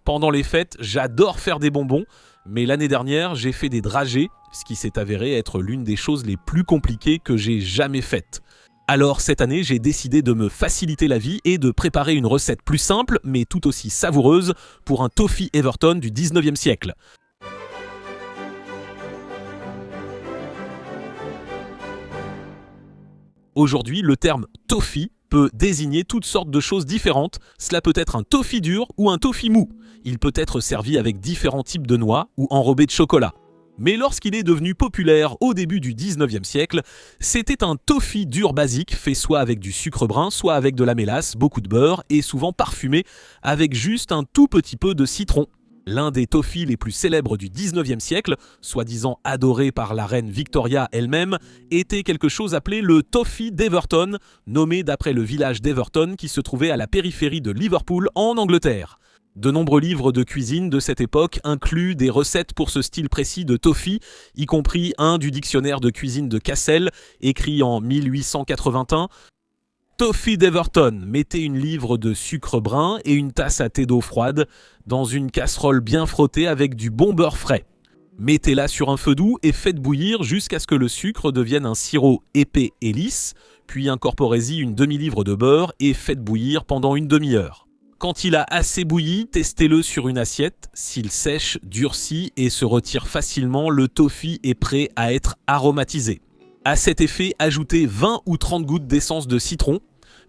Pendant les fêtes, j'adore faire des bonbons, mais l'année dernière, j'ai fait des dragées, ce qui s'est avéré être l'une des choses les plus compliquées que j'ai jamais faites. Alors cette année, j'ai décidé de me faciliter la vie et de préparer une recette plus simple, mais tout aussi savoureuse, pour un toffee Everton du 19e siècle. Aujourd'hui, le terme toffee peut désigner toutes sortes de choses différentes. Cela peut être un toffee dur ou un toffee mou. Il peut être servi avec différents types de noix ou enrobé de chocolat. Mais lorsqu'il est devenu populaire au début du 19e siècle, c'était un toffee dur basique fait soit avec du sucre brun, soit avec de la mélasse, beaucoup de beurre et souvent parfumé avec juste un tout petit peu de citron. L'un des toffees les plus célèbres du 19e siècle, soi-disant adoré par la reine Victoria elle-même, était quelque chose appelé le toffee d'Everton, nommé d'après le village d'Everton qui se trouvait à la périphérie de Liverpool en Angleterre. De nombreux livres de cuisine de cette époque incluent des recettes pour ce style précis de toffee, y compris un du dictionnaire de cuisine de Cassel, écrit en 1881. Toffee d'Everton, mettez une livre de sucre brun et une tasse à thé d'eau froide dans une casserole bien frottée avec du bon beurre frais. Mettez-la sur un feu doux et faites bouillir jusqu'à ce que le sucre devienne un sirop épais et lisse, puis incorporez-y une demi-livre de beurre et faites bouillir pendant une demi-heure. Quand il a assez bouilli, testez-le sur une assiette. S'il sèche, durcit et se retire facilement, le toffee est prêt à être aromatisé. À cet effet, ajoutez 20 ou 30 gouttes d'essence de citron.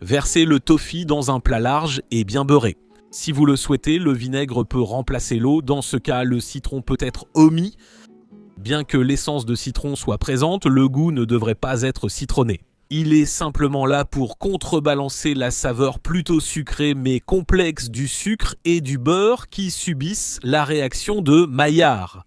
Versez le toffee dans un plat large et bien beurré. Si vous le souhaitez, le vinaigre peut remplacer l'eau. Dans ce cas, le citron peut être omis. Bien que l'essence de citron soit présente, le goût ne devrait pas être citronné. Il est simplement là pour contrebalancer la saveur plutôt sucrée mais complexe du sucre et du beurre qui subissent la réaction de Maillard.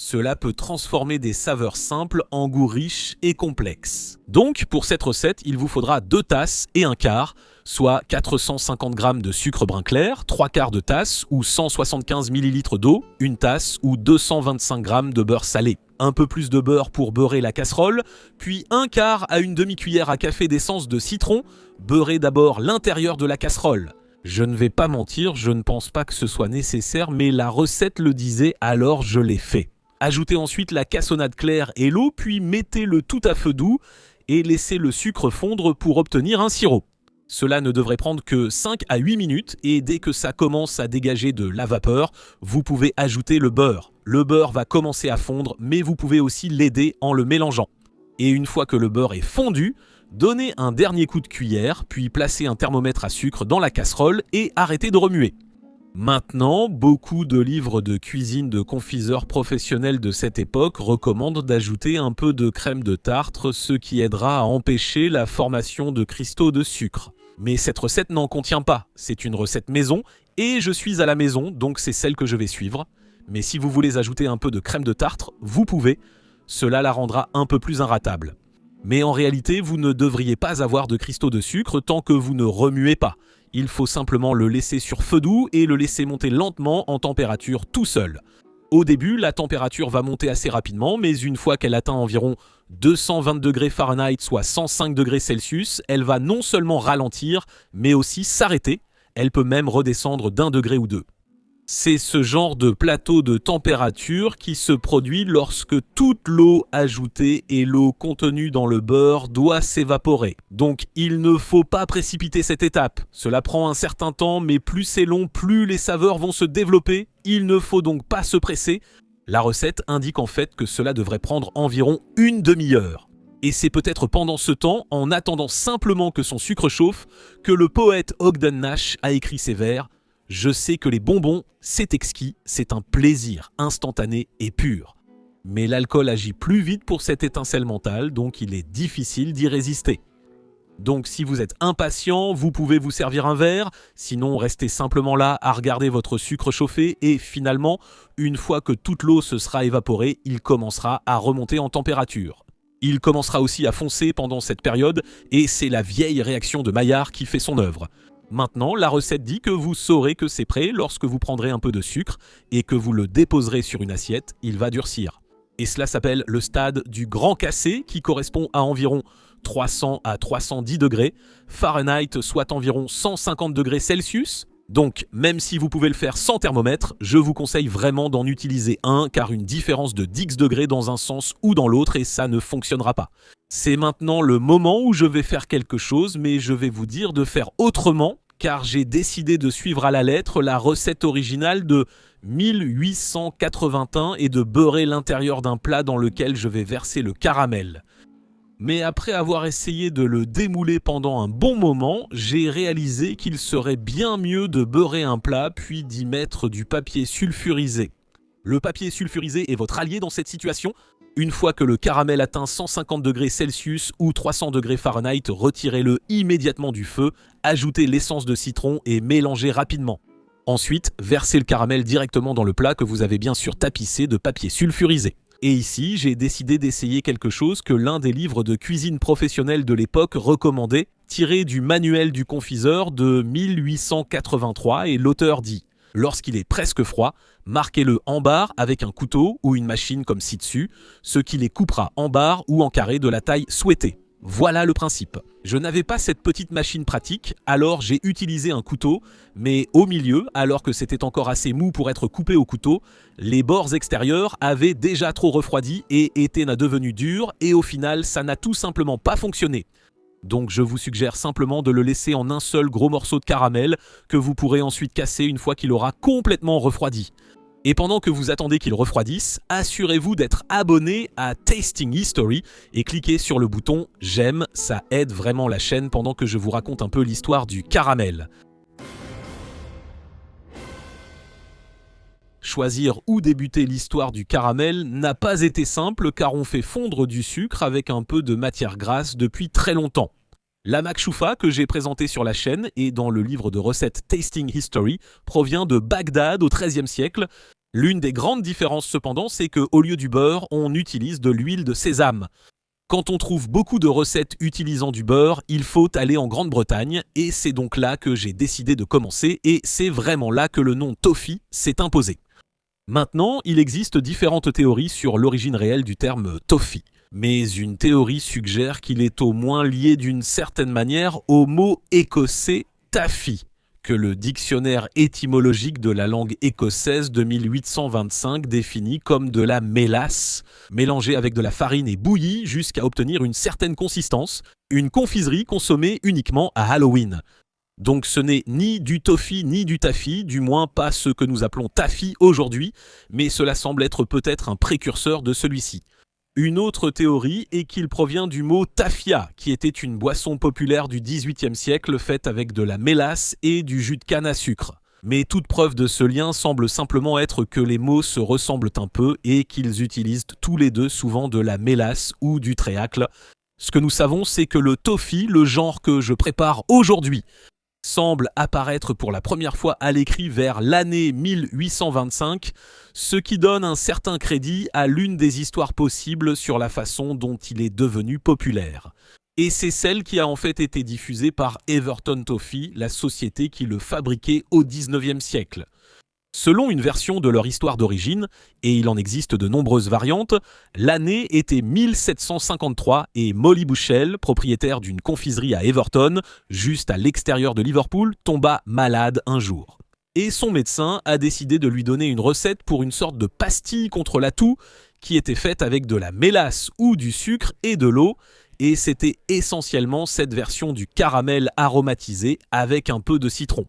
Cela peut transformer des saveurs simples en goûts riches et complexes. Donc, pour cette recette, il vous faudra 2 tasses et un quart, soit 450 g de sucre brun clair, 3 quarts de tasse ou 175 ml d'eau, une tasse ou 225 g de beurre salé. Un peu plus de beurre pour beurrer la casserole, puis un quart à une demi-cuillère à café d'essence de citron. Beurrez d'abord l'intérieur de la casserole. Je ne vais pas mentir, je ne pense pas que ce soit nécessaire, mais la recette le disait, alors je l'ai fait. Ajoutez ensuite la cassonade claire et l'eau, puis mettez le tout à feu doux et laissez le sucre fondre pour obtenir un sirop. Cela ne devrait prendre que 5 à 8 minutes et dès que ça commence à dégager de la vapeur, vous pouvez ajouter le beurre. Le beurre va commencer à fondre, mais vous pouvez aussi l'aider en le mélangeant. Et une fois que le beurre est fondu, donnez un dernier coup de cuillère, puis placez un thermomètre à sucre dans la casserole et arrêtez de remuer. Maintenant, beaucoup de livres de cuisine de confiseurs professionnels de cette époque recommandent d'ajouter un peu de crème de tartre, ce qui aidera à empêcher la formation de cristaux de sucre. Mais cette recette n'en contient pas, c'est une recette maison et je suis à la maison, donc c'est celle que je vais suivre. Mais si vous voulez ajouter un peu de crème de tartre, vous pouvez, cela la rendra un peu plus inratable. Mais en réalité, vous ne devriez pas avoir de cristaux de sucre tant que vous ne remuez pas. Il faut simplement le laisser sur feu doux et le laisser monter lentement en température tout seul. Au début, la température va monter assez rapidement, mais une fois qu'elle atteint environ 220 degrés Fahrenheit, soit 105 degrés Celsius, elle va non seulement ralentir, mais aussi s'arrêter. Elle peut même redescendre d'1 degré ou 2. C'est ce genre de plateau de température qui se produit lorsque toute l'eau ajoutée et l'eau contenue dans le beurre doit s'évaporer. Donc il ne faut pas précipiter cette étape. Cela prend un certain temps, mais plus c'est long, plus les saveurs vont se développer. Il ne faut donc pas se presser. La recette indique en fait que cela devrait prendre environ une demi-heure. Et c'est peut-être pendant ce temps, en attendant simplement que son sucre chauffe, que le poète Ogden Nash a écrit ces vers. Je sais que les bonbons, c'est exquis, c'est un plaisir instantané et pur. Mais l'alcool agit plus vite pour cette étincelle mentale, donc il est difficile d'y résister. Donc si vous êtes impatient, vous pouvez vous servir un verre, sinon restez simplement là à regarder votre sucre chauffer et finalement, une fois que toute l'eau se sera évaporée, il commencera à remonter en température. Il commencera aussi à foncer pendant cette période et c'est la vieille réaction de Maillard qui fait son œuvre. Maintenant, la recette dit que vous saurez que c'est prêt lorsque vous prendrez un peu de sucre et que vous le déposerez sur une assiette, il va durcir. Et cela s'appelle le stade du grand cassé qui correspond à environ 300 à 310 degrés Fahrenheit, soit environ 150 degrés Celsius. Donc, même si vous pouvez le faire sans thermomètre, je vous conseille vraiment d'en utiliser un, car une différence de 10 degrés dans un sens ou dans l'autre et ça ne fonctionnera pas. C'est maintenant le moment où je vais faire quelque chose, mais je vais vous dire de faire autrement, car j'ai décidé de suivre à la lettre la recette originale de 1881 et de beurrer l'intérieur d'un plat dans lequel je vais verser le caramel. Mais après avoir essayé de le démouler pendant un bon moment, j'ai réalisé qu'il serait bien mieux de beurrer un plat puis d'y mettre du papier sulfurisé. Le papier sulfurisé est votre allié dans cette situation. Une fois que le caramel atteint 150 degrés Celsius ou 300 degrés Fahrenheit, retirez-le immédiatement du feu, ajoutez l'essence de citron et mélangez rapidement. Ensuite, versez le caramel directement dans le plat que vous avez bien sûr tapissé de papier sulfurisé. Et ici, j'ai décidé d'essayer quelque chose que l'un des livres de cuisine professionnelle de l'époque recommandait, tiré du manuel du confiseur de 1883, et l'auteur dit « Lorsqu'il est presque froid, marquez-le en barres avec un couteau ou une machine comme ci-dessus, ce qui les coupera en barres ou en carrés de la taille souhaitée. » Voilà le principe. Je n'avais pas cette petite machine pratique, alors j'ai utilisé un couteau, mais au milieu, alors que c'était encore assez mou pour être coupé au couteau, les bords extérieurs avaient déjà trop refroidi et étaient devenus durs, et au final, ça n'a tout simplement pas fonctionné. Donc je vous suggère simplement de le laisser en un seul gros morceau de caramel que vous pourrez ensuite casser une fois qu'il aura complètement refroidi. Et pendant que vous attendez qu'il refroidisse, assurez-vous d'être abonné à Tasting History et cliquez sur le bouton « J'aime », ça aide vraiment la chaîne pendant que je vous raconte un peu l'histoire du caramel. Choisir où débuter l'histoire du caramel n'a pas été simple car on fait fondre du sucre avec un peu de matière grasse depuis très longtemps. La makchoufa que j'ai présentée sur la chaîne et dans le livre de recettes Tasting History provient de Bagdad au XIIIe siècle. L'une des grandes différences cependant, c'est qu'au lieu du beurre, on utilise de l'huile de sésame. Quand on trouve beaucoup de recettes utilisant du beurre, il faut aller en Grande-Bretagne et c'est donc là que j'ai décidé de commencer et c'est vraiment là que le nom toffee s'est imposé. Maintenant, il existe différentes théories sur l'origine réelle du terme toffee. Mais une théorie suggère qu'il est au moins lié d'une certaine manière au mot écossais taffy, que le dictionnaire étymologique de la langue écossaise de 1825 définit comme de la mélasse, mélangée avec de la farine et bouillie jusqu'à obtenir une certaine consistance, une confiserie consommée uniquement à Halloween. Donc ce n'est ni du toffee ni du taffy, du moins pas ce que nous appelons taffy aujourd'hui, mais cela semble être peut-être un précurseur de celui-ci. Une autre théorie est qu'il provient du mot tafia, qui était une boisson populaire du XVIIIe siècle faite avec de la mélasse et du jus de canne à sucre. Mais toute preuve de ce lien semble simplement être que les mots se ressemblent un peu et qu'ils utilisent tous les deux souvent de la mélasse ou du treacle. Ce que nous savons, c'est que le toffee, le genre que je prépare aujourd'hui, semble apparaître pour la première fois à l'écrit vers l'année 1825, ce qui donne un certain crédit à l'une des histoires possibles sur la façon dont il est devenu populaire. Et c'est celle qui a en fait été diffusée par Everton Toffee, la société qui le fabriquait au XIXe siècle. Selon une version de leur histoire d'origine, et il en existe de nombreuses variantes, l'année était 1753 et Molly Bushell, propriétaire d'une confiserie à Everton, juste à l'extérieur de Liverpool, tomba malade un jour. Et son médecin a décidé de lui donner une recette pour une sorte de pastille contre la toux qui était faite avec de la mélasse ou du sucre et de l'eau, et c'était essentiellement cette version du caramel aromatisé avec un peu de citron.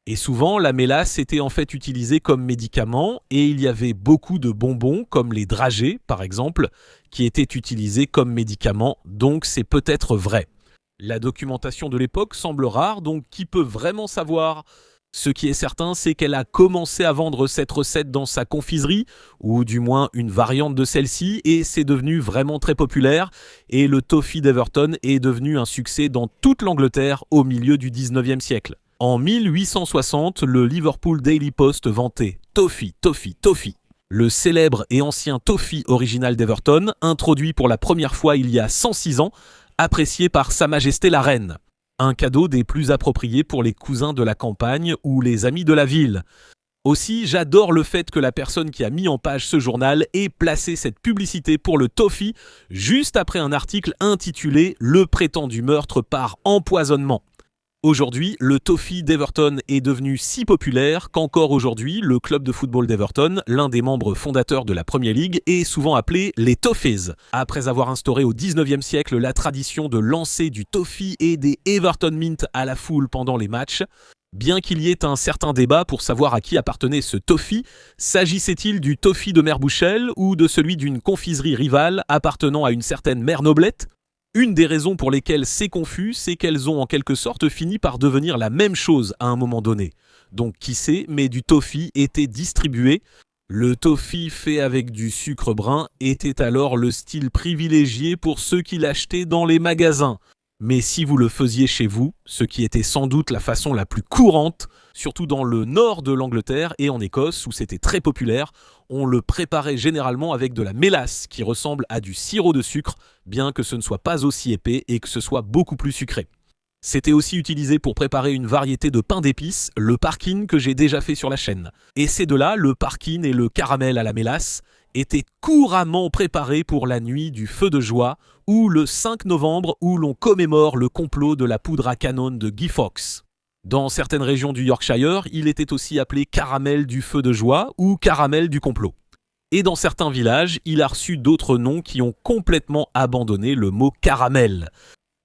Et souvent, la mélasse était en fait utilisée comme médicament et il y avait beaucoup de bonbons, comme les dragées par exemple, qui étaient utilisés comme médicaments, donc c'est peut-être vrai. La documentation de l'époque semble rare, donc qui peut vraiment savoir ? Ce qui est certain, c'est qu'elle a commencé à vendre cette recette dans sa confiserie, ou du moins une variante de celle-ci, et c'est devenu vraiment très populaire, et le toffee d'Everton est devenu un succès dans toute l'Angleterre au milieu du 19e siècle. En 1860, le Liverpool Daily Post vantait « Toffee, Toffee, Toffee ». Le célèbre et ancien toffee original d'Everton, introduit pour la première fois il y a 106 ans, apprécié par Sa Majesté la Reine. Un cadeau des plus appropriés pour les cousins de la campagne ou les amis de la ville. Aussi, j'adore le fait que la personne qui a mis en page ce journal ait placé cette publicité pour le toffee juste après un article intitulé « Le prétendu meurtre par empoisonnement ». Aujourd'hui, le toffee d'Everton est devenu si populaire qu'encore aujourd'hui, le club de football d'Everton, l'un des membres fondateurs de la Premier League, est souvent appelé les Toffees. Après avoir instauré au 19e siècle la tradition de lancer du toffee et des Everton Mint à la foule pendant les matchs, bien qu'il y ait un certain débat pour savoir à qui appartenait ce toffee, s'agissait-il du toffee de Mère Bouchel ou de celui d'une confiserie rivale appartenant à une certaine Mère Noblette ? Une des raisons pour lesquelles c'est confus, c'est qu'elles ont en quelque sorte fini par devenir la même chose à un moment donné. Donc qui sait, mais du toffee était distribué. Le toffee fait avec du sucre brun était alors le style privilégié pour ceux qui l'achetaient dans les magasins. Mais si vous le faisiez chez vous, ce qui était sans doute la façon la plus courante, surtout dans le nord de l'Angleterre et en Écosse où c'était très populaire, on le préparait généralement avec de la mélasse qui ressemble à du sirop de sucre, bien que ce ne soit pas aussi épais et que ce soit beaucoup plus sucré. C'était aussi utilisé pour préparer une variété de pain d'épices, le parkin que j'ai déjà fait sur la chaîne. Et ces deux-là, le parkin et le caramel à la mélasse, étaient couramment préparés pour la nuit du feu de joie ou le 5 novembre où l'on commémore le complot de la poudre à canon de Guy Fawkes. Dans certaines régions du Yorkshire, il était aussi appelé caramel du feu de joie ou caramel du complot. Et dans certains villages, il a reçu d'autres noms qui ont complètement abandonné le mot caramel.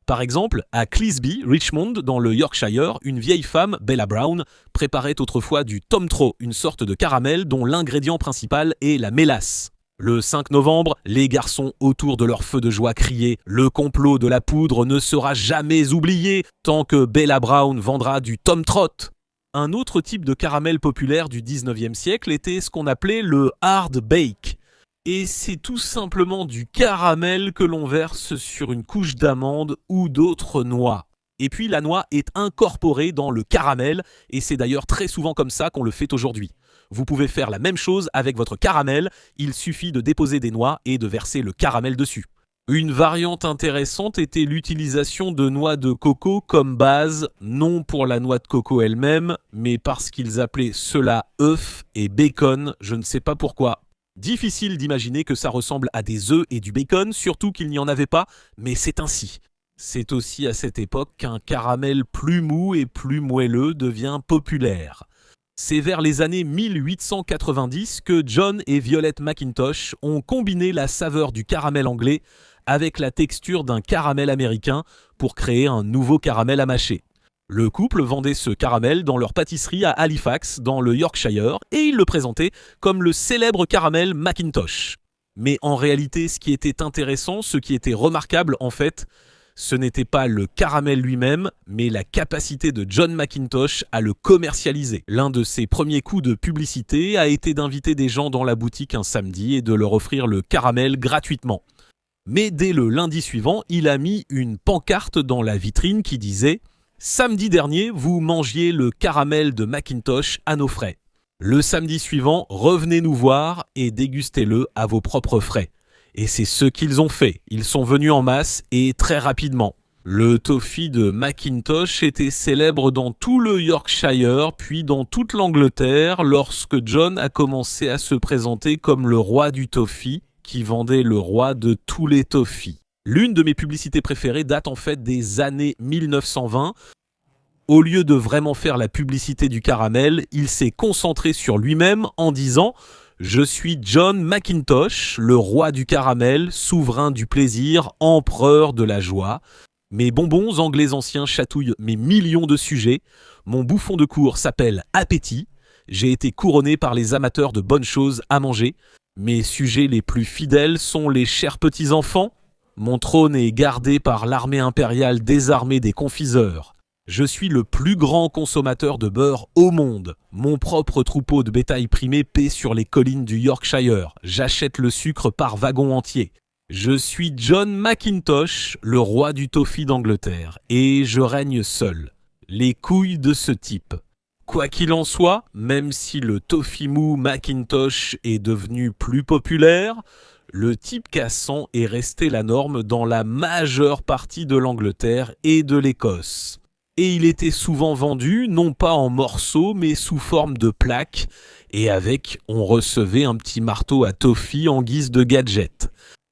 Par exemple, à Cleasby, Richmond, dans le Yorkshire, une vieille femme, Bella Brown, préparait autrefois du tomtro, une sorte de caramel dont l'ingrédient principal est la mélasse. Le 5 novembre, les garçons autour de leur feu de joie criaient « Le complot de la poudre ne sera jamais oublié tant que Bella Brown vendra du tomtrot ». Un autre type de caramel populaire du 19e siècle était ce qu'on appelait le hard bake. Et c'est tout simplement du caramel que l'on verse sur une couche d'amande ou d'autres noix. Et puis la noix est incorporée dans le caramel, et c'est d'ailleurs très souvent comme ça qu'on le fait aujourd'hui. Vous pouvez faire la même chose avec votre caramel, il suffit de déposer des noix et de verser le caramel dessus. Une variante intéressante était l'utilisation de noix de coco comme base, non pour la noix de coco elle-même, mais parce qu'ils appelaient cela œuf et bacon, je ne sais pas pourquoi. Difficile d'imaginer que ça ressemble à des œufs et du bacon, surtout qu'il n'y en avait pas, mais c'est ainsi. C'est aussi à cette époque qu'un caramel plus mou et plus moelleux devient populaire. C'est vers les années 1890 que John et Violette Mackintosh ont combiné la saveur du caramel anglais avec la texture d'un caramel américain pour créer un nouveau caramel à mâcher. Le couple vendait ce caramel dans leur pâtisserie à Halifax, dans le Yorkshire, et ils le présentaient comme le célèbre caramel Mackintosh. Mais en réalité, ce qui était intéressant, ce qui était remarquable en fait, ce n'était pas le caramel lui-même, mais la capacité de John Mackintosh à le commercialiser. L'un de ses premiers coups de publicité a été d'inviter des gens dans la boutique un samedi et de leur offrir le caramel gratuitement. Mais dès le lundi suivant, il a mis une pancarte dans la vitrine qui disait « Samedi dernier, vous mangiez le caramel de Mackintosh à nos frais. Le samedi suivant, revenez nous voir et dégustez-le à vos propres frais. » Et c'est ce qu'ils ont fait. Ils sont venus en masse et très rapidement. Le toffee de Mackintosh était célèbre dans tout le Yorkshire, puis dans toute l'Angleterre, lorsque John a commencé à se présenter comme le roi du toffee, qui vendait le roi de tous les toffees. L'une de mes publicités préférées date en fait des années 1920. Au lieu de vraiment faire la publicité du caramel, il s'est concentré sur lui-même en disant « Je suis John Mackintosh, le roi du caramel, souverain du plaisir, empereur de la joie. Mes bonbons anglais anciens chatouillent mes millions de sujets. Mon bouffon de cour s'appelle Appétit. J'ai été couronné par les amateurs de bonnes choses à manger. Mes sujets les plus fidèles sont les chers petits-enfants. Mon trône est gardé par l'armée impériale désarmée des confiseurs. Je suis le plus grand consommateur de beurre au monde. Mon propre troupeau de bétail primé paît sur les collines du Yorkshire. J'achète le sucre par wagon entier. Je suis John Mackintosh, le roi du toffee d'Angleterre, et je règne seul. Les couilles de ce type. Quoi qu'il en soit, même si le toffee mou Mackintosh est devenu plus populaire, le type cassant est resté la norme dans la majeure partie de l'Angleterre et de l'Écosse. Et il était souvent vendu, non pas en morceaux, mais sous forme de plaques, et avec, on recevait un petit marteau à toffee en guise de gadget.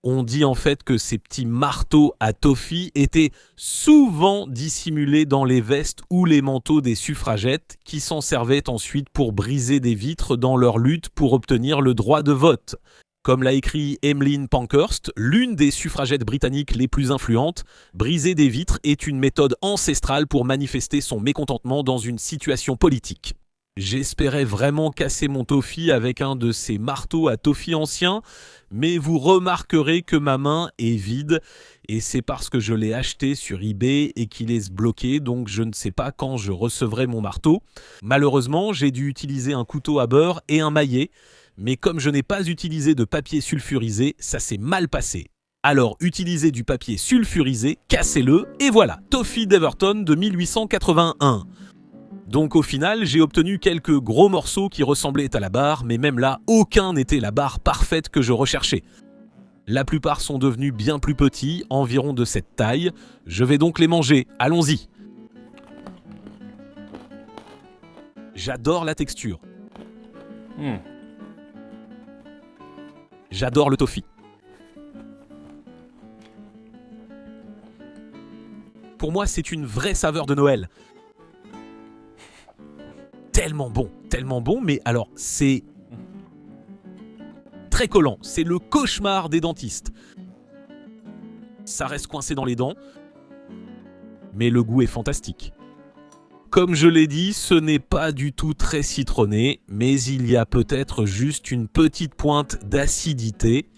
On dit en fait que ces petits marteaux à toffee étaient souvent dissimulés dans les vestes ou les manteaux des suffragettes qui s'en servaient ensuite pour briser des vitres dans leur lutte pour obtenir le droit de vote. Comme l'a écrit Emmeline Pankhurst, l'une des suffragettes britanniques les plus influentes, briser des vitres est une méthode ancestrale pour manifester son mécontentement dans une situation politique. J'espérais vraiment casser mon toffee avec un de ces marteaux à toffee anciens, mais vous remarquerez que ma main est vide et c'est parce que je l'ai acheté sur eBay et qu'il est bloqué, donc je ne sais pas quand je recevrai mon marteau. Malheureusement, j'ai dû utiliser un couteau à beurre et un maillet, mais comme je n'ai pas utilisé de papier sulfurisé, ça s'est mal passé. Alors utilisez du papier sulfurisé, cassez-le, et voilà, toffee d'Everton de 1881. Donc au final, j'ai obtenu quelques gros morceaux qui ressemblaient à la barre, mais même là, aucun n'était la barre parfaite que je recherchais. La plupart sont devenus bien plus petits, environ de cette taille. Je vais donc les manger, allons-y. J'adore la texture. J'adore le toffee. Pour moi, c'est une vraie saveur de Noël. Tellement bon, mais alors c'est très collant. C'est le cauchemar des dentistes. Ça reste coincé dans les dents, mais le goût est fantastique. Comme je l'ai dit, ce n'est pas du tout très citronné, mais il y a peut-être juste une petite pointe d'acidité,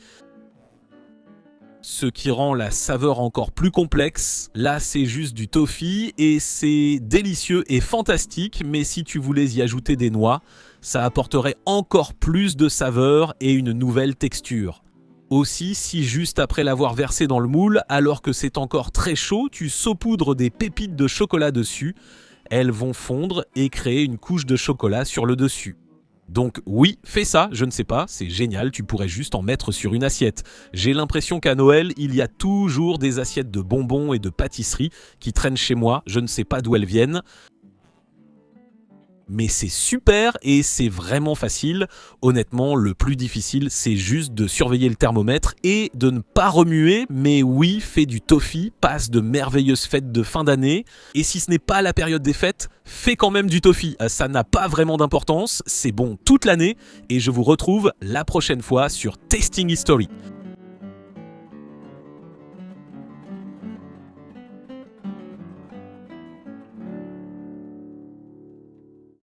ce qui rend la saveur encore plus complexe. Là, c'est juste du toffee et c'est délicieux et fantastique, mais si tu voulais y ajouter des noix, ça apporterait encore plus de saveur et une nouvelle texture. Aussi, si juste après l'avoir versé dans le moule, alors que c'est encore très chaud, tu saupoudres des pépites de chocolat dessus, elles vont fondre et créer une couche de chocolat sur le dessus. Donc oui, fais ça, je ne sais pas, c'est génial, tu pourrais juste en mettre sur une assiette. J'ai l'impression qu'à Noël, il y a toujours des assiettes de bonbons et de pâtisseries qui traînent chez moi, je ne sais pas d'où elles viennent. Mais c'est super et c'est vraiment facile. Honnêtement, le plus difficile, c'est juste de surveiller le thermomètre et de ne pas remuer. Mais oui, fais du toffee, passe de merveilleuses fêtes de fin d'année. Et si ce n'est pas la période des fêtes, fais quand même du toffee. Ça n'a pas vraiment d'importance, c'est bon toute l'année. Et je vous retrouve la prochaine fois sur Tasting History.